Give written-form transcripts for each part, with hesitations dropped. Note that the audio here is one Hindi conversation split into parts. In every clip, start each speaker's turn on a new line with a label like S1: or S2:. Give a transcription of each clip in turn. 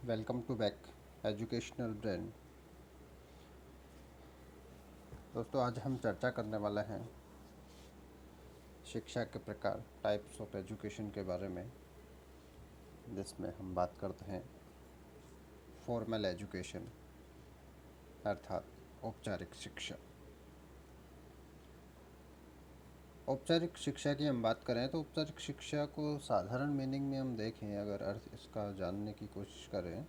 S1: Welcome to back educational brain. दोस्तों, आज हम चर्चा करने वाले हैं शिक्षा के प्रकार, टाइप्स ऑफ एजुकेशन के बारे में, जिसमें हम बात करते हैं फॉर्मल एजुकेशन अर्थात औपचारिक शिक्षा। औपचारिक शिक्षा की हम बात करें तो औपचारिक शिक्षा को साधारण मीनिंग में हम देखें, अगर अर्थ इसका जानने की कोशिश करें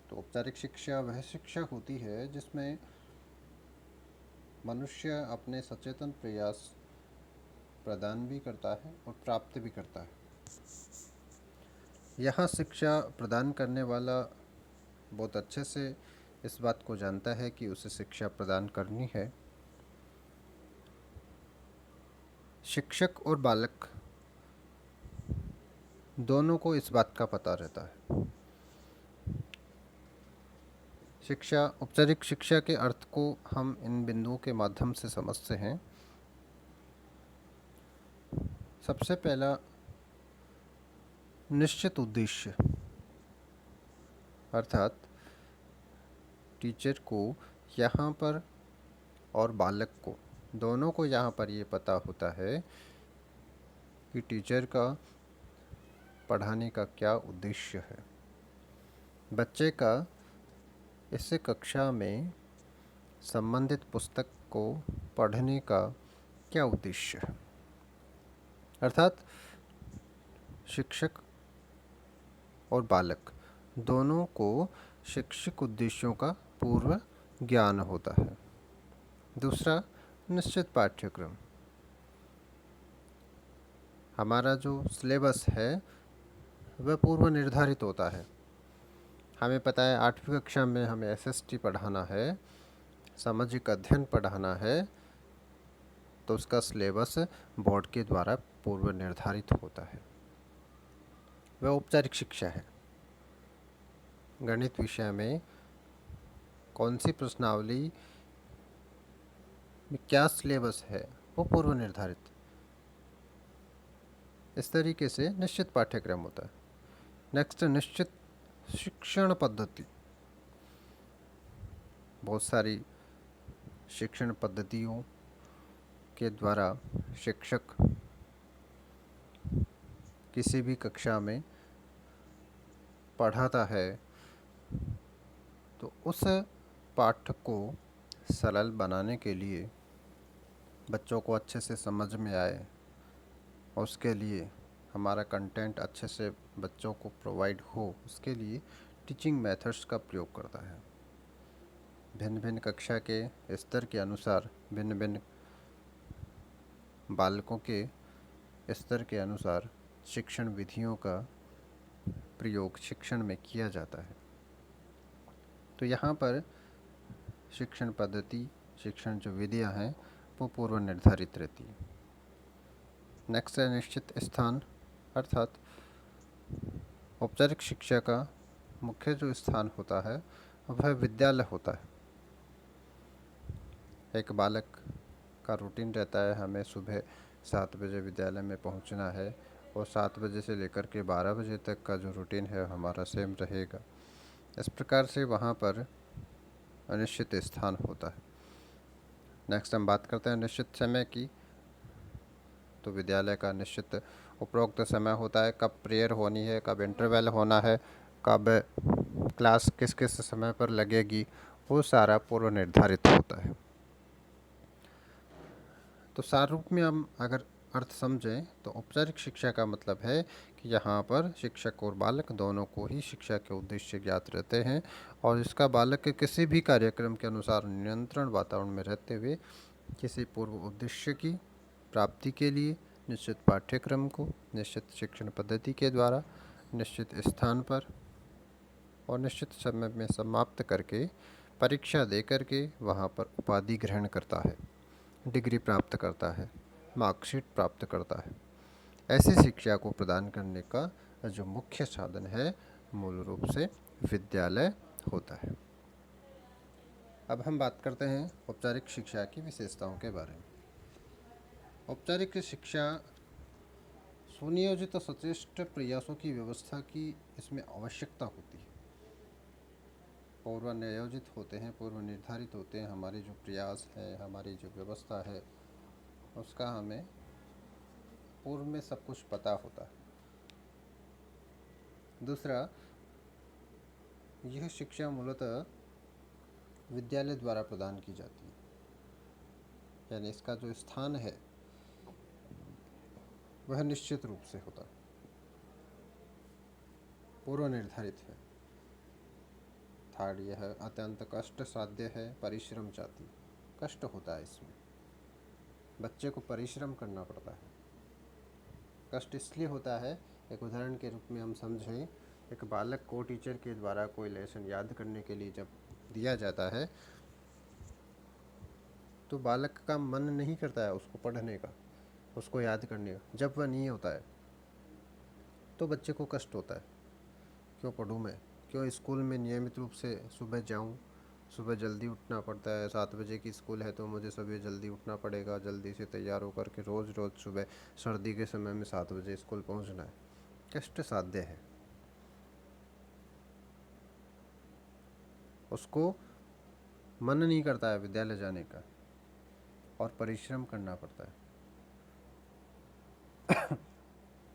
S1: तो औपचारिक शिक्षा वह शिक्षा होती है जिसमें मनुष्य अपने सचेतन प्रयास प्रदान भी करता है और प्राप्त भी करता है। यहाँ शिक्षा प्रदान करने वाला बहुत अच्छे से इस बात को जानता है कि उसे शिक्षा प्रदान करनी है। शिक्षक और बालक दोनों को इस बात का पता रहता है। शिक्षा, औपचारिक शिक्षा के अर्थ को हम इन बिंदुओं के माध्यम से समझते हैं। सबसे पहला, निश्चित उद्देश्य, अर्थात टीचर को यहाँ पर और बालक को, दोनों को यहाँ पर ये पता होता है कि टीचर का पढ़ाने का क्या उद्देश्य है, बच्चे का इस कक्षा में संबंधित पुस्तक को पढ़ने का क्या उद्देश्य है। अर्थात शिक्षक और बालक दोनों को शैक्षिक उद्देश्यों का पूर्व ज्ञान होता है। दूसरा, निश्चित पाठ्यक्रम, हमारा जो सिलेबस है वह पूर्व निर्धारित होता है। हमें पता है 8वीं कक्षा में हमें एसएसटी पढ़ाना है, सामाजिक अध्ययन पढ़ाना है, तो उसका सिलेबस बोर्ड के द्वारा पूर्व निर्धारित होता है, वह औपचारिक शिक्षा है। गणित विषय में कौन सी प्रश्नावली में क्या सिलेबस है वो पूर्व निर्धारित। इस तरीके से निश्चित पाठ्यक्रम होता है। नेक्स्ट, निश्चित शिक्षण पद्धति। बहुत सारी शिक्षण पद्धतियों के द्वारा शिक्षक किसी भी कक्षा में पढ़ाता है, तो उस पाठ को सरल बनाने के लिए, बच्चों को अच्छे से समझ में आए, और उसके लिए हमारा कंटेंट अच्छे से बच्चों को प्रोवाइड हो, उसके लिए टीचिंग मेथड्स का प्रयोग करता है। भिन्न भिन्न कक्षा के स्तर के अनुसार, भिन्न भिन्न बालकों के स्तर के अनुसार शिक्षण विधियों का प्रयोग शिक्षण में किया जाता है। तो यहाँ पर शिक्षण पद्धति, शिक्षण जो विधियाँ हैं वो पूर्व निर्धारित रहती है। नेक्स्ट है निश्चित स्थान, अर्थात औपचारिक शिक्षा का मुख्य जो स्थान होता है वह विद्यालय होता है। एक बालक का रूटीन रहता है, हमें सुबह 7 बजे विद्यालय में पहुंचना है, और 7 बजे से लेकर के 12 बजे तक का जो रूटीन है हमारा सेम रहेगा। इस प्रकार से वहाँ पर अनिश्चित स्थान होता है। नेक्स्ट हम बात करते हैं निश्चित समय की। तो विद्यालय का निश्चित उपरोक्त समय होता है, कब प्रेयर होनी है, कब इंटरवल होना है, कब क्लास किस किस समय पर लगेगी, वो सारा पूर्व निर्धारित होता है। तो सार रूप में हम अगर अर्थ समझें तो औपचारिक शिक्षा का मतलब है कि यहाँ पर शिक्षक और बालक दोनों को ही शिक्षा के उद्देश्य ज्ञात रहते हैं, और इसका बालक के किसी भी कार्यक्रम के अनुसार नियंत्रण वातावरण में रहते हुए किसी पूर्व उद्देश्य की प्राप्ति के लिए निश्चित पाठ्यक्रम को निश्चित शिक्षण पद्धति के द्वारा निश्चित स्थान पर और निश्चित समय में समाप्त करके परीक्षा दे करके वहाँ पर उपाधि ग्रहण करता है, डिग्री प्राप्त करता है, मार्कशीट प्राप्त करता है। ऐसी शिक्षा को प्रदान करने का जो मुख्य साधन है मूल रूप से विद्यालय होता है। अब हम बात करते हैं औपचारिक शिक्षा की विशेषताओं के बारे में। औपचारिक शिक्षा सुनियोजित सचेष्ट प्रयासों की व्यवस्था की इसमें आवश्यकता होती है। पूर्व नियोजित होते हैं, पूर्व निर्धारित होते हैं, हमारे जो प्रयास है, हमारी जो व्यवस्था है, उसका हमें पूर्व में सब कुछ पता होता है। दूसरा, यह शिक्षा मूलतः विद्यालय द्वारा प्रदान की जाती है, यानी इसका जो स्थान है वह निश्चित रूप से होता है, पूर्व निर्धारित है। थर्ड, यह अत्यंत कष्ट साध्य है, परिश्रम चाहती, कष्ट होता है इसमें, बच्चे को परिश्रम करना पड़ता है। कष्ट इसलिए होता है, एक उदाहरण के रूप में हम समझें, एक बालक को टीचर के द्वारा कोई लेसन याद करने के लिए जब दिया जाता है तो बालक का मन नहीं करता है उसको पढ़ने का, उसको याद करने का। जब वह नहीं होता है तो बच्चे को कष्ट होता है, क्यों पढ़ूँ मैं, क्यों स्कूल में नियमित रूप से सुबह जाऊँ, सुबह जल्दी उठना पड़ता है, 7 बजे की स्कूल है तो मुझे सुबह जल्दी उठना पड़ेगा, जल्दी से तैयार होकर के रोज़ रोज़ सुबह सर्दी के समय में 7 बजे स्कूल पहुंचना है। कष्ट साध्य है, उसको मन नहीं करता है विद्यालय जाने का और परिश्रम करना पड़ता है।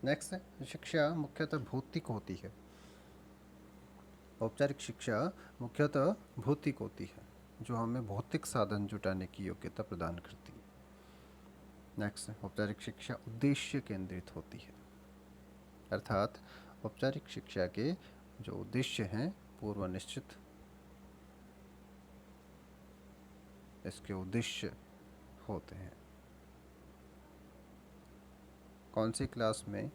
S1: नेक्स्ट है, शिक्षा मुख्यतः भौतिक होती है। औपचारिक शिक्षा मुख्यतः भौतिक होती है, जो हमें भौतिक साधन जुटाने की योग्यता प्रदान करती है। नेक्स्ट, औपचारिक शिक्षा उद्देश्य केंद्रित होती है, अर्थात औपचारिक शिक्षा के जो उद्देश्य हैं पूर्व निश्चित, इसके उद्देश्य होते हैं। कौन सी क्लास में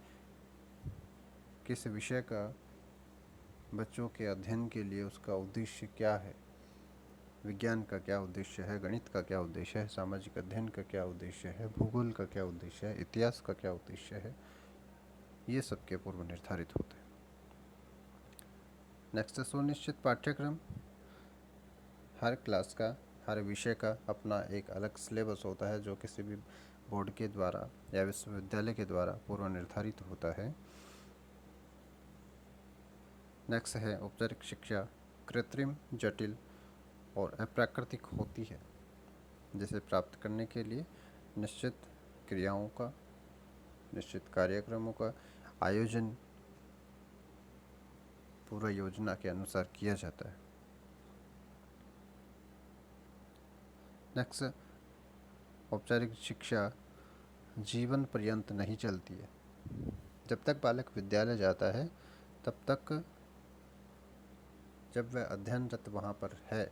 S1: किस विषय का बच्चों के अध्ययन के लिए उसका उद्देश्य क्या है, विज्ञान का क्या उद्देश्य है, गणित का क्या उद्देश्य है, सामाजिक अध्ययन का क्या उद्देश्य है, भूगोल का क्या उद्देश्य है, इतिहास का क्या उद्देश्य है, ये सब के पूर्व निर्धारित होते हैं। नेक्स्ट, सुनिश्चित पाठ्यक्रम। हर क्लास का, हर विषय का अपना एक अलग सिलेबस होता है जो किसी भी बोर्ड के द्वारा या विश्वविद्यालय के द्वारा पूर्व निर्धारित होता है। नेक्स्ट है, औपचारिक शिक्षा कृत्रिम, जटिल और अप्राकृतिक होती है, जिसे प्राप्त करने के लिए निश्चित क्रियाओं का, निश्चित कार्यक्रमों का आयोजन पूरा योजना के अनुसार किया जाता है। नेक्स्ट, औपचारिक शिक्षा जीवन पर्यंत नहीं चलती है। जब तक बालक विद्यालय जाता है तब तक, जब वह अध्ययनरत वहाँ पर है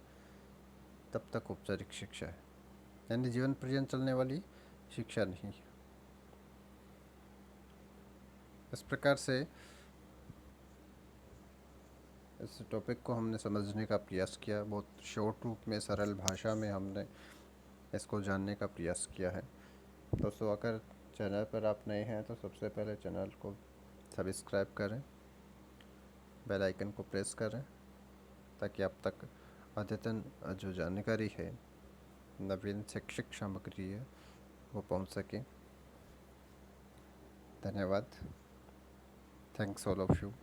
S1: तब तक औपचारिक शिक्षा है, यानी जीवन पर्यंत चलने वाली शिक्षा नहीं है। इस प्रकार से इस टॉपिक को हमने समझने का प्रयास किया, बहुत शॉर्ट रूप में, सरल भाषा में हमने इसको जानने का प्रयास किया है। दोस्तों, अगर चैनल पर आप नए हैं तो सबसे पहले चैनल को सब्सक्राइब करें, बेल आइकन को प्रेस करें, ताकि आप तक अद्यतन जो जानकारी है, नवीन शैक्षिक सामग्री है, वो पहुंच सके। धन्यवाद। Thanks all of you.